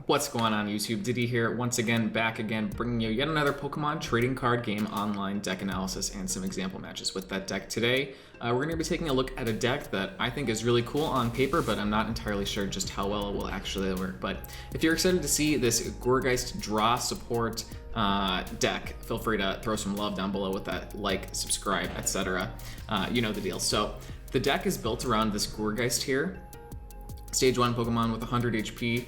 What's going on YouTube? Diddy here, once again, back again, bringing you yet another Pokemon trading card game online deck analysis and some example matches with that deck. Today, we're going to be taking a look at a deck that I think is really cool on paper, but I'm not entirely sure just how well it will actually work. But if you're excited to see this Gourgeist draw support deck, feel free to throw some love down below with that like, subscribe, etc. You know the deal. So the deck is built around this Gourgeist here. Stage 1 Pokemon with 100 HP.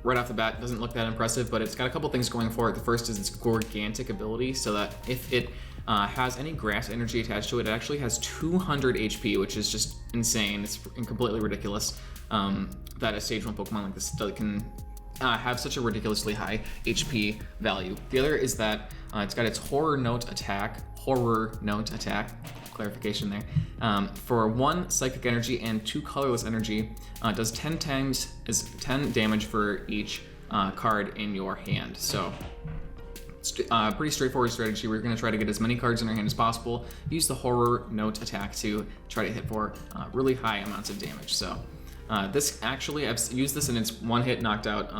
Right off the bat, doesn't look that impressive, but it's got a couple things going for it. The first is its Gourgantic ability, so that if it has any grass energy attached to it, it actually has 200 HP, which is just insane. It's completely ridiculous that a Stage 1 Pokemon like this can have such a ridiculously high HP value. The other is that it's got its Horror Note attack, clarification there, for 1 psychic energy and 2 colorless energy, does 10 damage for each card in your hand. So it's pretty straightforward strategy. We're going to try to get as many cards in our hand as possible, use the Horror Note attack to try to hit for really high amounts of damage. So this actually, I've used this and it's one hit knocked out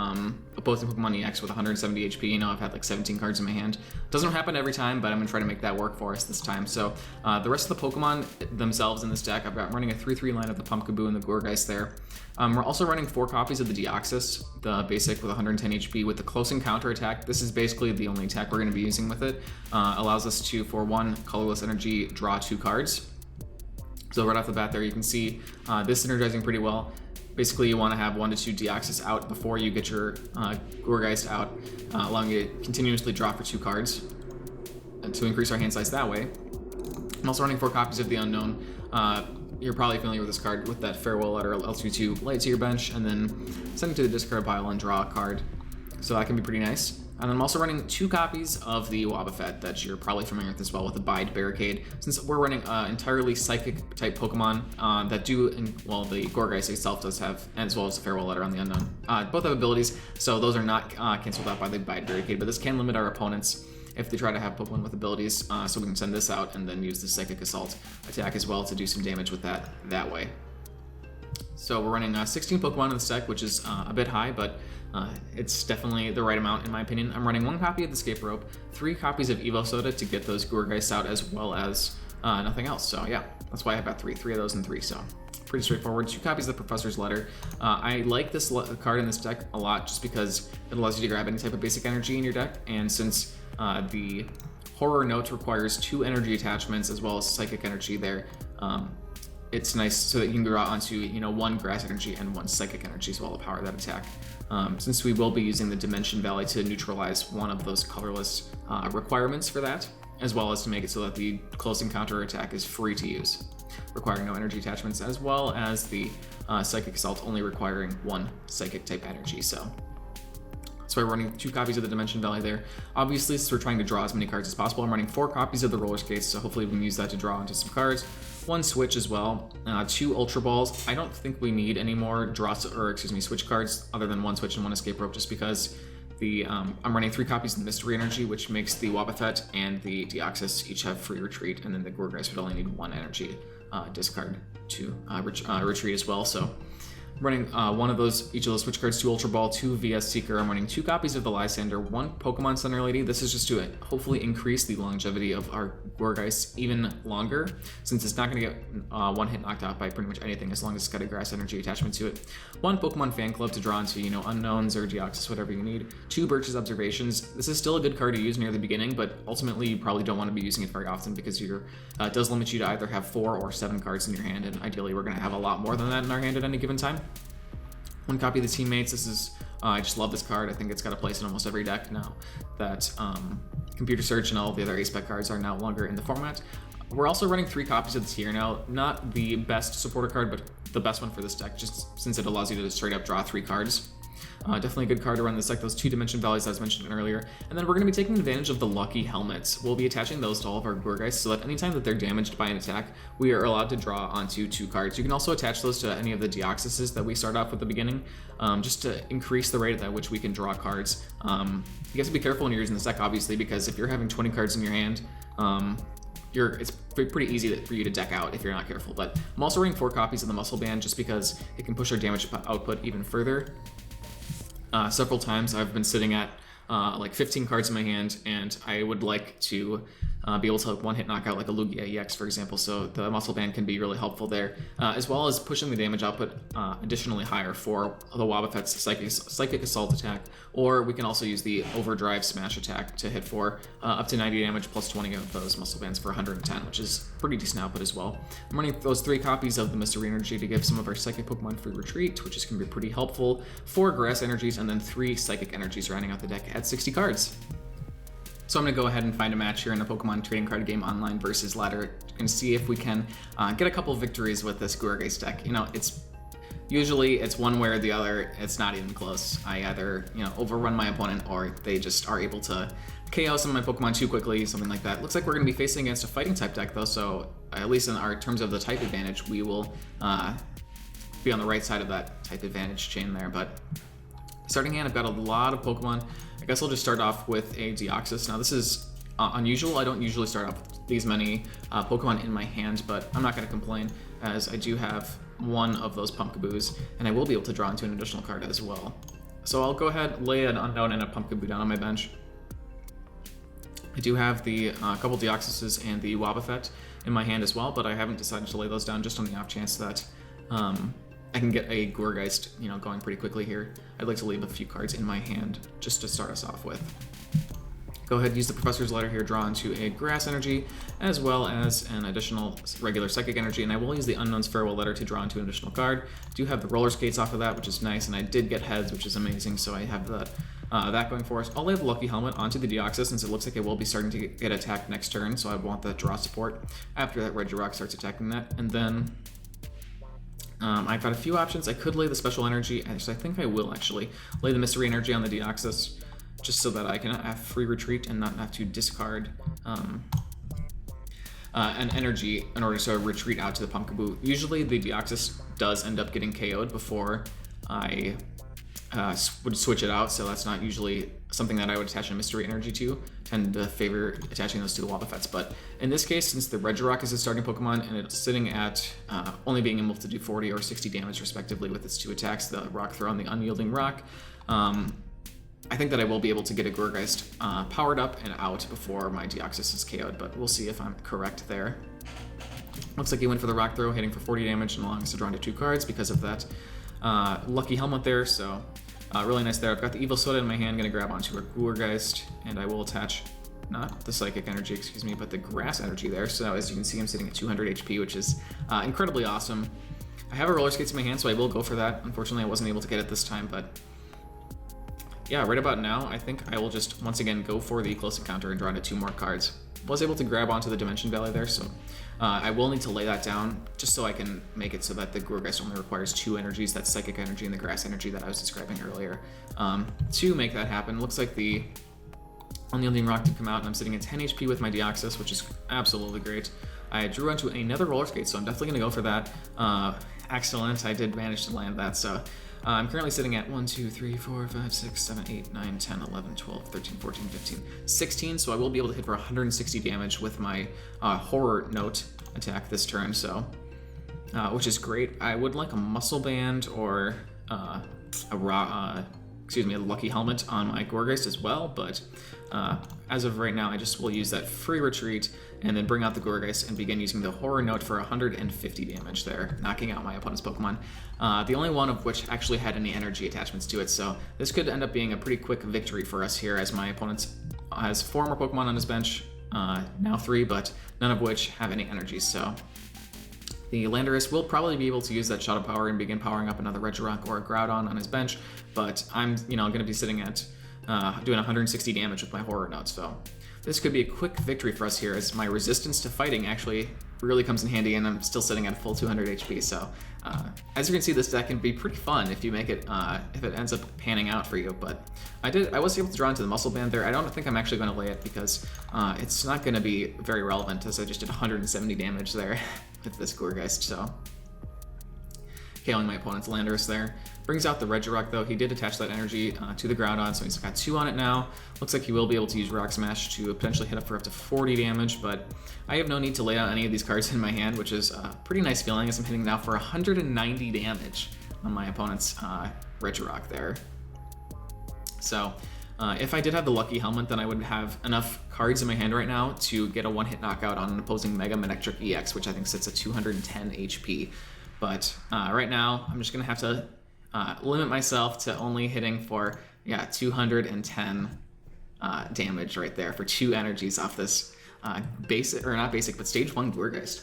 opposing Pokemon EX with 170 HP. You know, I've had like 17 cards in my hand. Doesn't happen every time, but I'm gonna try to make that work for us this time. So the rest of the Pokemon themselves in this deck, I've got running a 3/3 line of the Pumpkaboo and the Gourgeist there. We're also running 4 copies of the Deoxys, the basic with 110 HP with the Close Encounter attack. This is basically the only attack we're gonna be using with it. Allows us to, for 1 colorless energy, draw 2 cards. So right off the bat there, you can see this synergizing pretty well. Basically, you want to have 1 to 2 Deoxys out before you get your Gourgeist out, allowing you to continuously draw for 2 cards to increase our hand size that way. I'm also running 4 copies of the Unknown. You're probably familiar with this card with that Farewell Letter. Allows you to lay it to your bench and then send it to the discard pile and draw a card. So that can be pretty nice. And I'm also running 2 copies of the Wobbuffet that you're probably familiar with as well, with the Bide Barricade. Since we're running entirely psychic type Pokemon that do, well, the Gourgeist itself does have, as well as the Farewell Letter on the Unknown. Both have abilities, so those are not canceled out by the Bide Barricade, but this can limit our opponents if they try to have Pokemon with abilities, so we can send this out and then use the Psychic Assault attack as well to do some damage with that way. So we're running 16 Pokemon in this deck, which is a bit high, but it's definitely the right amount in my opinion. I'm running 1 copy of the Escape Rope, 3 copies of Evo Soda to get those Gourgeists out, as well as nothing else. So yeah, that's why I've got 3 of those and 3. So pretty straightforward. 2 copies of the Professor's Letter. I like this card in this deck a lot just because it allows you to grab any type of basic energy in your deck, and since the Horror Note requires 2 energy attachments as well as psychic energy there, it's nice so that you can draw onto, you know, 1 grass energy and 1 psychic energy as well to power that attack. Since we will be using the Dimension Valley to neutralize one of those colorless requirements for that, as well as to make it so that the Close Encounter attack is free to use, requiring no energy attachments, as well as the Psychic Assault only requiring 1 psychic type energy. So we're running 2 copies of the Dimension Valley there. Obviously, since we're trying to draw as many cards as possible, I'm running 4 copies of the Roller Skates, so hopefully we can use that to draw into some cards. 1 Switch as well, 2 Ultra Balls. I don't think we need any more Switch cards other than 1 Switch and 1 Escape Rope, just because I'm running 3 copies of the Mystery Energy, which makes the Wobbuffet and the Deoxys each have free retreat, and then the Gourgeist would only need 1 energy discard to retreat as well. So I'm running one of those, each of those Switch cards, 2 Ultra Ball, 2 VS Seeker. I'm running 2 copies of the Lysander, 1 Pokemon Center Lady. This is just to hopefully increase the longevity of our Gourgeist even longer, since it's not going to get 1 hit knocked out by pretty much anything as long as it's got a grass energy attachment to it. 1 Pokemon Fan Club to draw into, you know, Unknowns or Deoxys, whatever you need. 2 Birch's Observations. This is still a good card to use near the beginning, but ultimately you probably don't want to be using it very often because it does limit you to either have 4 or 7 cards in your hand, and ideally we're going to have a lot more than that in our hand at any given time. 1 copy of the Teammates. This is, I just love this card. I think it's got a place in almost every deck now that Computer Search and all of the other Ace-Spec cards are no longer in the format. We're also running 3 copies of the Tier now. Not the best supporter card, but the best one for this deck, just since it allows you to straight up draw 3 cards. Definitely a good card to run this deck, those 2 Dimension Valleys I was mentioning earlier. And then we're going to be taking advantage of the Lucky Helmets. We'll be attaching those to all of our Gourgeists so that anytime that they're damaged by an attack, we are allowed to draw onto 2 cards. You can also attach those to any of the Deoxyses that we start off at the beginning, just to increase the rate at which we can draw cards. You have to be careful when you're using this deck, obviously, because if you're having 20 cards in your hand, it's pretty easy for you to deck out if you're not careful. But I'm also running 4 copies of the Muscle Band just because it can push our damage output even further. several times. I've been sitting at like 15 cards in my hand, and I would like to be able to one-hit knock out like a Lugia EX, for example, so the Muscle Band can be really helpful there, as well as pushing the damage output additionally higher for the Wobbuffet's Psychic Assault attack, or we can also use the Overdrive Smash attack to hit for up to 90 damage plus 20 of those Muscle Bands for 110, which is pretty decent output as well. I'm running those 3 copies of the Mystery Energy to give some of our Psychic Pokemon free retreat, which is going to be pretty helpful, 4 Grass Energies, and then 3 Psychic Energies rounding out the deck at 60 cards. So I'm going to go ahead and find a match here in the Pokemon trading card game online versus ladder and see if we can get a couple victories with this Gourgeist deck. You know, usually it's one way or the other. It's not even close. I either, overrun my opponent, or they just are able to KO some of my Pokemon too quickly, something like that. Looks like we're going to be facing against a fighting type deck though, so at least in our terms of the type advantage, we will be on the right side of that type advantage chain there. But starting hand, I've got a lot of Pokemon. I guess I'll just start off with a Deoxys. Now this is unusual. I don't usually start off with these many Pokemon in my hand, but I'm not going to complain, as I do have one of those Pumpkaboos, and I will be able to draw into an additional card as well. So I'll go ahead, lay an Unknown and a Pumpkaboo down on my bench. I do have the couple Deoxyses and the Wobbuffet in my hand as well, but I haven't decided to lay those down just on the off chance that I can get a Gourgeist, going pretty quickly here. I'd like to leave a few cards in my hand just to start us off with. Go ahead and use the Professor's Letter here, draw into a Grass Energy, as well as an additional regular Psychic Energy, and I will use the Unknown's Farewell Letter to draw into an additional card. I do have the Roller Skates off of that, which is nice, and I did get Heads, which is amazing, so I have that going for us. I'll lay the Lucky Helmet onto the Deoxys, since it looks like it will be starting to get attacked next turn, so I want that draw support after that Regirock starts attacking that. And then I've got a few options. I could lay the Special Energy, and so I think I will actually lay the Mystery Energy on the Deoxys, just so that I can have free retreat and not have to discard an energy in order to retreat out to the Pumpkaboo. Usually the Deoxys does end up getting KO'd before I would switch it out, so that's not usually something that I would attach a Mystery Energy to. Tend to favor attaching those to the Wobbuffets, but in this case, since the Regirock is a starting Pokemon and it's sitting at only being able to do 40 or 60 damage respectively with its 2 attacks, the Rock Throw and the Unyielding Rock, I think that I will be able to get a Gourgeist powered up and out before my Deoxys is KO'd, but we'll see if I'm correct there. Looks like he went for the Rock Throw, hitting for 40 damage and allowing us to draw into 2 cards because of that Lucky Helmet there, so really nice there. I've got the Evil Soda in my hand, going to grab onto a Gourgeist, and I will attach, not the Psychic Energy, excuse me, but the Grass Energy there. So as you can see, I'm sitting at 200 HP, which is incredibly awesome. I have a Roller Skates in my hand, so I will go for that. Unfortunately, I wasn't able to get it this time, but yeah, right about now, I think I will just once again go for the Close Encounter and draw into 2 more cards. Was able to grab onto the Dimension Valley there, so I will need to lay that down just so I can make it so that the Gourgeist only requires 2 energies, that Psychic Energy and the Grass Energy that I was describing earlier, to make that happen. Looks like the Unyielding Rock did come out, and I'm sitting at 10 HP with my Deoxys, which is absolutely great. I drew onto another Roller Skate, so I'm definitely going to go for that. Excellent, I did manage to land that, so I'm currently sitting at 1, 2, 3, 4, 5, 6, 7, 8, 9, 10, 11, 12, 13, 14, 15, 16, so I will be able to hit for 160 damage with my Horror Note attack this turn, so which is great. I would like a Muscle Band or a Lucky Helmet on my Gourgeist as well, but as of right now, I just will use that free retreat and then bring out the Gourgeist and begin using the Horror Note for 150 damage there, knocking out my opponent's Pokemon. The only one of which actually had any energy attachments to it, so this could end up being a pretty quick victory for us here, as my opponent has 4 more Pokemon on his bench, now 3, but none of which have any energies, so the Landorus will probably be able to use that Shadow Power and begin powering up another Regirock or a Groudon on his bench, but I'm going to be sitting at doing 160 damage with my Horror Note, so this could be a quick victory for us here, as my resistance to fighting actually really comes in handy, and I'm still sitting at full 200 HP, so as you can see, this deck can be pretty fun if you make it, if it ends up panning out for you, but I was able to draw into the Muscle Band there. I don't think I'm actually going to lay it because it's not going to be very relevant, as I just did 170 damage there with this Gourgeist, so KOing my opponent's Landorus there. Brings out the Regirock though. He did attach that energy to the Groudon, so he's got 2 on it now. Looks like he will be able to use Rock Smash to potentially hit up for up to 40 damage, but I have no need to lay out any of these cards in my hand, which is a pretty nice feeling, as I'm hitting now for 190 damage on my opponent's Regirock there. So if I did have the lucky helmet, then I would have enough cards in my hand right now to get a one-hit knockout on an opposing Mega Manectric EX, which I think sits at 210 HP. But right now, I'm just going to have to limit myself to only hitting for, 210 damage right there for 2 energies off this basic, or not basic, but stage 1 Gourgeist.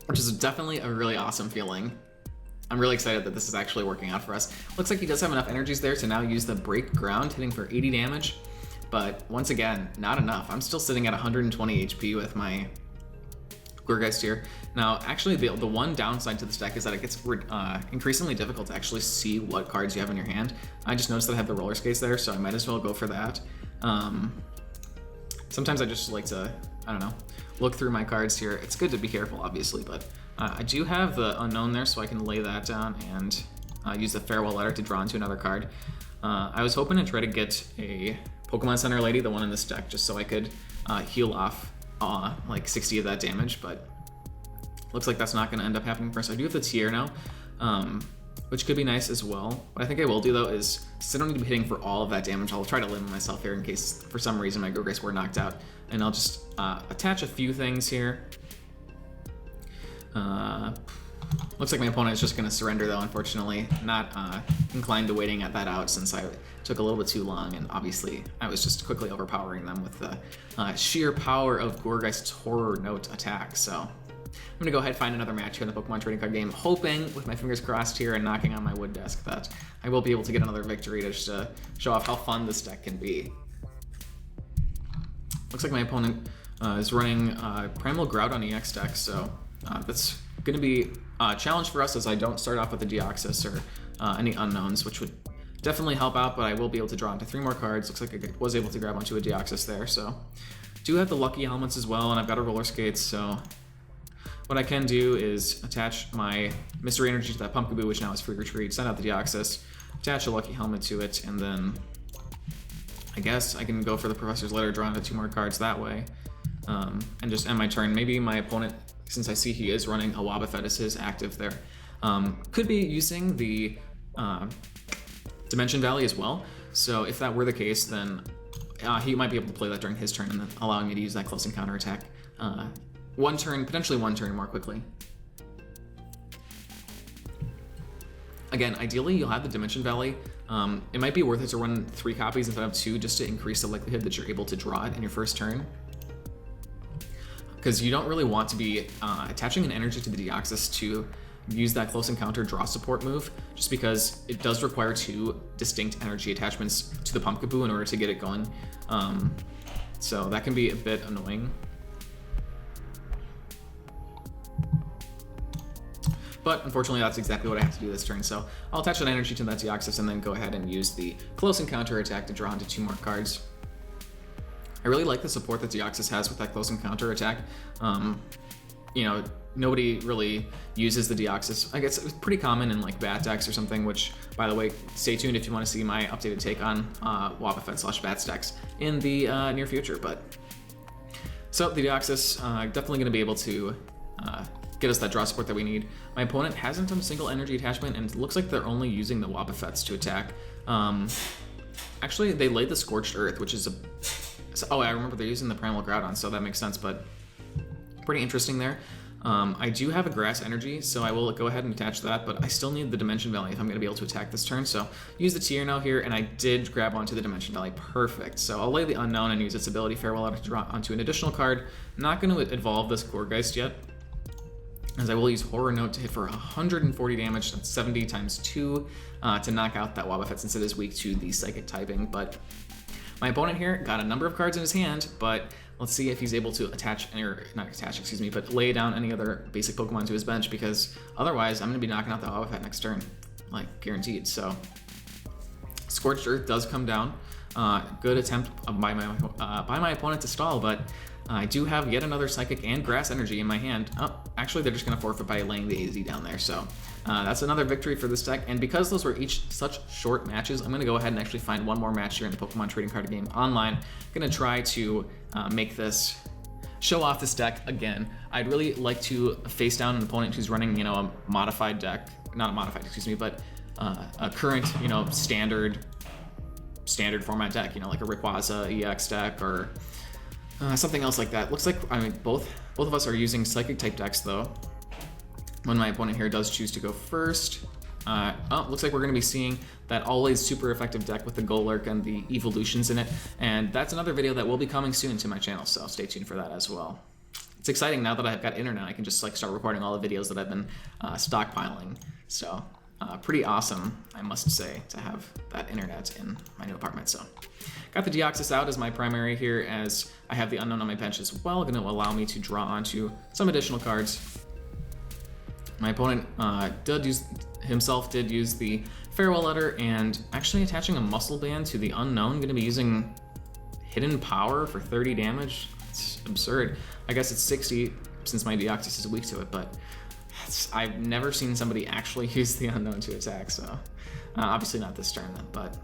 Which is definitely a really awesome feeling. I'm really excited that this is actually working out for us. Looks like he does have enough energies there to now use the Break Ground, hitting for 80 damage. But once again, not enough. I'm still sitting at 120 HP with my Gourgeist here. Now, actually, the one downside to this deck is that it gets increasingly difficult to actually see what cards you have in your hand. I just noticed that I have the roller skates there, so I might as well go for that. Sometimes I just like to, I don't know, look through my cards here. It's good to be careful, obviously, but I do have the Unknown there, so I can lay that down and use the Farewell Letter to draw into another card. I was hoping to try to get a Pokemon Center Lady, the one in this deck, just so I could heal off like 60 of that damage, but looks like that's not going to end up happening for us. I do have the tier now, which could be nice as well. What I think I will do though is, since I don't need to be hitting for all of that damage, I'll try to limit myself here in case for some reason my Gourgeist were knocked out, and I'll just attach a few things here. Looks like my opponent is just going to surrender though, unfortunately. Not inclined to waiting at that out since I took a little bit too long, and obviously I was just quickly overpowering them with the sheer power of Gourgeist's Horror Note attack. So I'm going to go ahead and find another match here in the Pokemon trading card game, hoping, with my fingers crossed here and knocking on my wood desk, that I will be able to get another victory to just show off how fun this deck can be. Looks like my opponent is running Primal Groudon EX deck, so that's going to be a challenge for us, as I don't start off with a Deoxys or any unknowns, which would definitely help out, but I will be able to draw into 3 more cards. Looks like I was able to grab onto a Deoxys there, so do have the lucky helmets as well, and I've got a roller skates, so what I can do is attach my Mystery Energy to that Pumpkaboo, which now is free retreat, send out the Deoxys, attach a lucky helmet to it, and then I guess I can go for the Professor's Letter, draw into 2 more cards that way, and just end my turn. Maybe my opponent, since I see he is running a Wobbuffet as his active there, could be using the Dimension Valley as well. So if that were the case, then he might be able to play that during his turn, and then allowing me to use that close encounter attack potentially one turn more quickly. Again, ideally you'll have the Dimension Valley. It might be worth it to run 3 copies instead of 2, just to increase the likelihood that you're able to draw it in your first turn. Because you don't really want to be attaching an energy to the Deoxys to use that close encounter draw support move, just because it does require 2 distinct energy attachments to the Pumpkaboo in order to get it going. So that can be a bit annoying. But unfortunately, that's exactly what I have to do this turn. So I'll attach that energy to that Deoxys and then go ahead and use the close encounter attack to draw into 2 more cards. I really like the support that Deoxys has with that close encounter attack. You know, nobody really uses the Deoxys. I guess it's pretty common in like bat decks or something, which, by the way, stay tuned if you want to see my updated take on Wobbuffet / bats in the near future. But so the Deoxys definitely going to be able to get us that draw support that we need. My opponent hasn't done a single energy attachment, and it looks like they're only using the Wobbuffets to attack. Actually, they laid the Scorched Earth, which is a... Oh, I remember they're using the Primal Groudon, so that makes sense, but pretty interesting there. I do have a Grass Energy, so I will go ahead and attach that, but I still need the Dimension Valley if I'm going to be able to attack this turn, so use the tier now here, and I did grab onto the Dimension Valley. Perfect. So I'll lay the Unknown and use its ability Farewell Letter to draw onto an additional card. Not going to evolve this Gourgeist yet, as I will use Horror Note to hit for 140 damage, that's 70 times 2, to knock out that Wobbuffet since it is weak to the Psychic typing. But my opponent here got a number of cards in his hand, but let's see if he's able to but lay down any other basic Pokemon to his bench, because otherwise I'm going to be knocking out the Wobbuffet next turn, like guaranteed. So Scorched Earth does come down. Good attempt by my opponent to stall, but I do have yet another Psychic and Grass Energy in my hand. Oh, actually, they're just going to forfeit by laying the AZ down there. So that's another victory for this deck. And because those were each such short matches, I'm going to go ahead and actually find one more match here in the Pokemon trading card game online. I'm going to try to make this, show off this deck again. I'd really like to face down an opponent who's running, you know, a modified deck. Not a modified, excuse me, but a current, standard format deck, like a Rayquaza EX deck or something else like that. Looks like, both of us are using Psychic type decks though. When my opponent here does choose to go first, looks like we're going to be seeing that always super effective deck with the Golurk and the evolutions in it, and that's another video that will be coming soon to my channel, so stay tuned for that as well. It's exciting now that I've got internet. I can just start recording all the videos that I've been stockpiling, so pretty awesome, I must say, to have that internet in my new apartment. So got the Deoxys out as my primary here, as I have the Unknown on my bench as well, going to allow me to draw onto some additional cards. My opponent did use the Farewell Letter, and actually attaching a Muscle Band to the Unknown. Going to be using Hidden Power for 30 damage. It's absurd. I guess it's 60 since my Deoxys is weak to it, but I've never seen somebody actually use the Unknown to attack, so obviously not this turn, but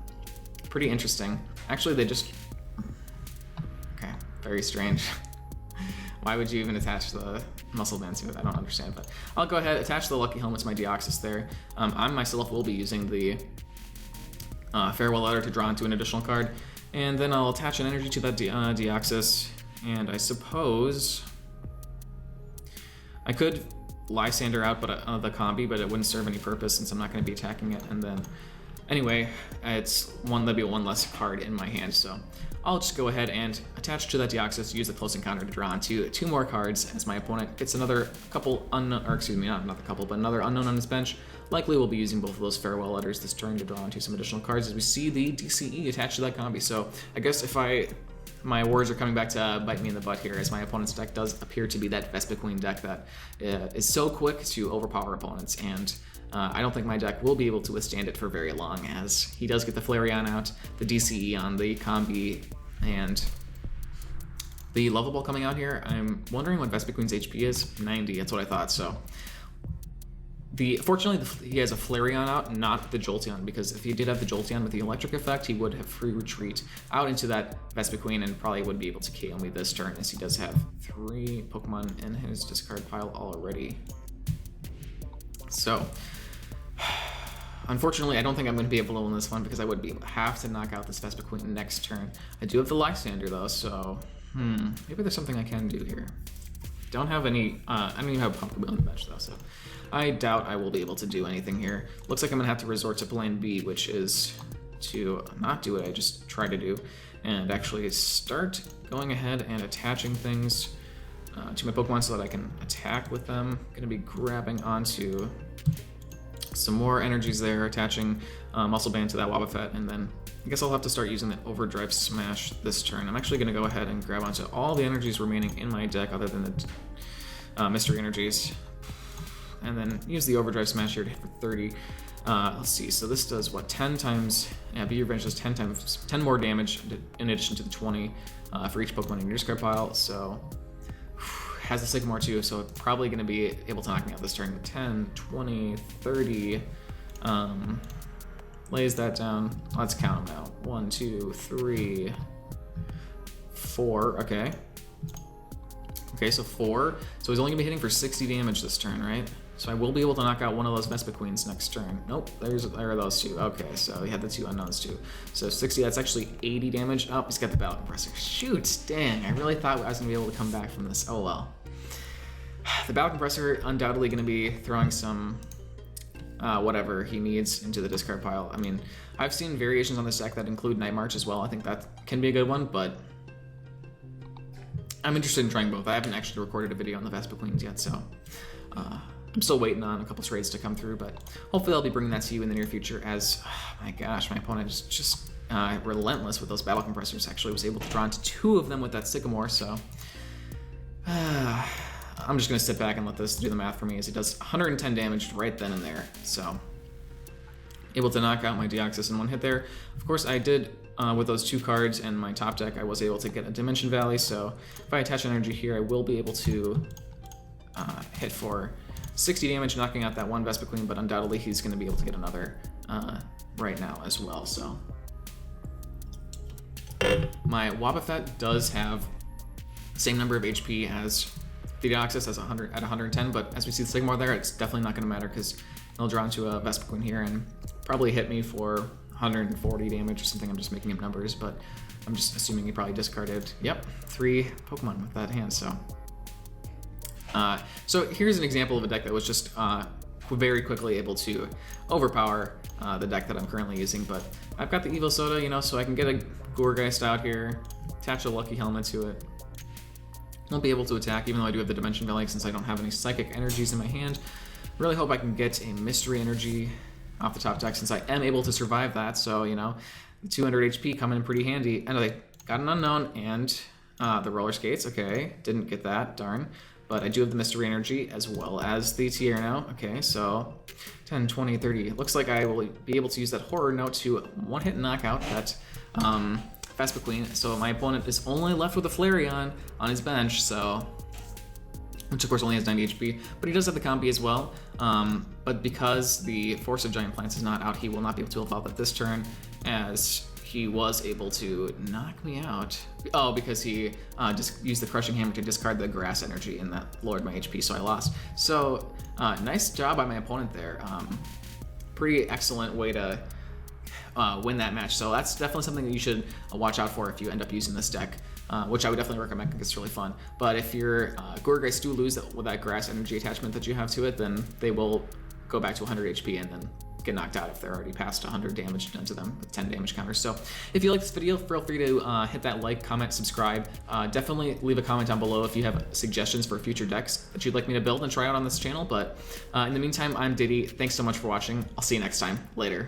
pretty interesting. Actually, okay, very strange. Why would you even attach the Muscle Band to it? I don't understand, but I'll go ahead, attach the Lucky Helmet to my Deoxys there. I myself will be using the Farewell Letter to draw into an additional card, and then I'll attach an energy to that Deoxys, and I suppose I could Lysander out the combi, but it wouldn't serve any purpose since I'm not going to be attacking it, and then anyway, that'd be one less card in my hand, so I'll just go ahead and attach to that Deoxys, use the Close Encounter to draw onto 2 more cards as my opponent gets another Unknown on his bench. Likely will be using both of those Farewell Letters this turn to draw onto some additional cards as we see the DCE attached to that combi. So I guess my words are coming back to bite me in the butt here, as my opponent's deck does appear to be that Vespiquen deck that is so quick to overpower opponents, and I don't think my deck will be able to withstand it for very long, as he does get the Flareon out, the DCE on the combi, and the Level Ball coming out here. I'm wondering what Vespiquen's HP is. 90, that's what I thought. So fortunately he has a Flareon out, not the Jolteon, because if he did have the Jolteon with the electric effect, he would have free retreat out into that Vespiquen and probably would be able to KO me this turn, as he does have 3 Pokemon in his discard pile already. So unfortunately, I don't think I'm going to be able to win this one, because I would have to knock out this Vespiquen next turn. I do have the Lysander though, so maybe there's something I can do here. Don't have any, I don't even have a Pumpkin Wheel on the bench though, so I doubt I will be able to do anything here. Looks like I'm going to have to resort to plan B, which is to not do what I just tried to do, and actually start going ahead and attaching things to my Pokemon so that I can attack with them. Going to be grabbing onto some more energies there, attaching Muscle Band to that Wobbuffet, and then I guess I'll have to start using the Overdrive Smash this turn. I'm actually going to go ahead and grab onto all the energies remaining in my deck other than the Mystery Energies, and then use the Overdrive Smash here to hit for 30. Let's see, so this does what, 10 times, yeah, Be Revenge does 10 more damage in addition to the 20 for each Pokemon in your discard pile, so has the Sycamore too, so probably going to be able to knock me out this turn. 10, 20, 30, lays that down. Let's count them out. 1, 2, 3, 4, okay. Okay, so 4. So he's only going to be hitting for 60 damage this turn, right? So I will be able to knock out one of those Vespiquens next turn. Nope, there are those 2. Okay, so he had the 2 Unknowns too. So 60, that's actually 80 damage. Oh, he's got the Battle Compressor. Shoot, dang, I really thought I was going to be able to come back from this. Oh well. The Battle Compressor undoubtedly going to be throwing some whatever he needs into the discard pile. I mean, I've seen variations on this deck that include Night March as well. I think that can be a good one, but I'm interested in trying both. I haven't actually recorded a video on the Vespiquens yet, so I'm still waiting on a couple trades to come through, but hopefully I'll be bringing that to you in the near future, as, oh my gosh, my opponent is just relentless with those Battle Compressors. Actually was able to draw into 2 of them with that Sycamore, so I'm just going to sit back and let this do the math for me, as he does 110 damage right then and there. So able to knock out my Deoxys in one hit there. Of course, I did, with those 2 cards and my top deck, I was able to get a Dimension Valley, so if I attach energy here, I will be able to hit for 60 damage, knocking out that one Vespiquen, but undoubtedly he's going to be able to get another right now as well. So my Wobbuffet does have the same number of HP as the Deoxys at 110, but as we see the Sycamore there, it's definitely not going to matter, because it'll draw into a Vespiquen here, and probably hit me for 140 damage or something. I'm just making up numbers, but I'm just assuming he probably discarded, yep, 3 Pokemon with that hand, so. So here's an example of a deck that was just very quickly able to overpower the deck that I'm currently using, but I've got the Evil Soda, you know, so I can get a Gourgeist out here, attach a Lucky Helmet to it. Won't be able to attack, even though I do have the Dimension Valley, since I don't have any Psychic Energies in my hand. Really hope I can get a Mystery Energy off the top deck, since I am able to survive that, so, you know, 200 HP coming in pretty handy. And I got an Unknown and the Roller Skates, okay, didn't get that, darn. But I do have the Mystery Energy as well as the Tierno. Okay, so 10, 20, 30. Looks like I will be able to use that Horror Note to one-hit knockout that Vespiquen. So my opponent is only left with a Flareon on his bench, so, which of course only has 90 HP, but he does have the Combi as well. But because the Force of Giant Plants is not out, he will not be able to evolve at this turn, as he was able to knock me out. Oh, because he just used the Crushing Hammer to discard the Grass Energy, and that lowered my HP, so I lost. So, nice job by my opponent there. Pretty excellent way to win that match. So that's definitely something that you should watch out for if you end up using this deck, which I would definitely recommend because it's really fun. But if your Gourgeist do lose with that Grass Energy attachment that you have to it, then they will go back to 100 HP and then get knocked out if they're already past 100 damage done to them with 10 damage counters. So if you like this video, feel free to hit that like, comment, subscribe. Definitely leave a comment down below if you have suggestions for future decks that you'd like me to build and try out on this channel. But in the meantime, I'm Diddy. Thanks so much for watching. I'll see you next time. Later.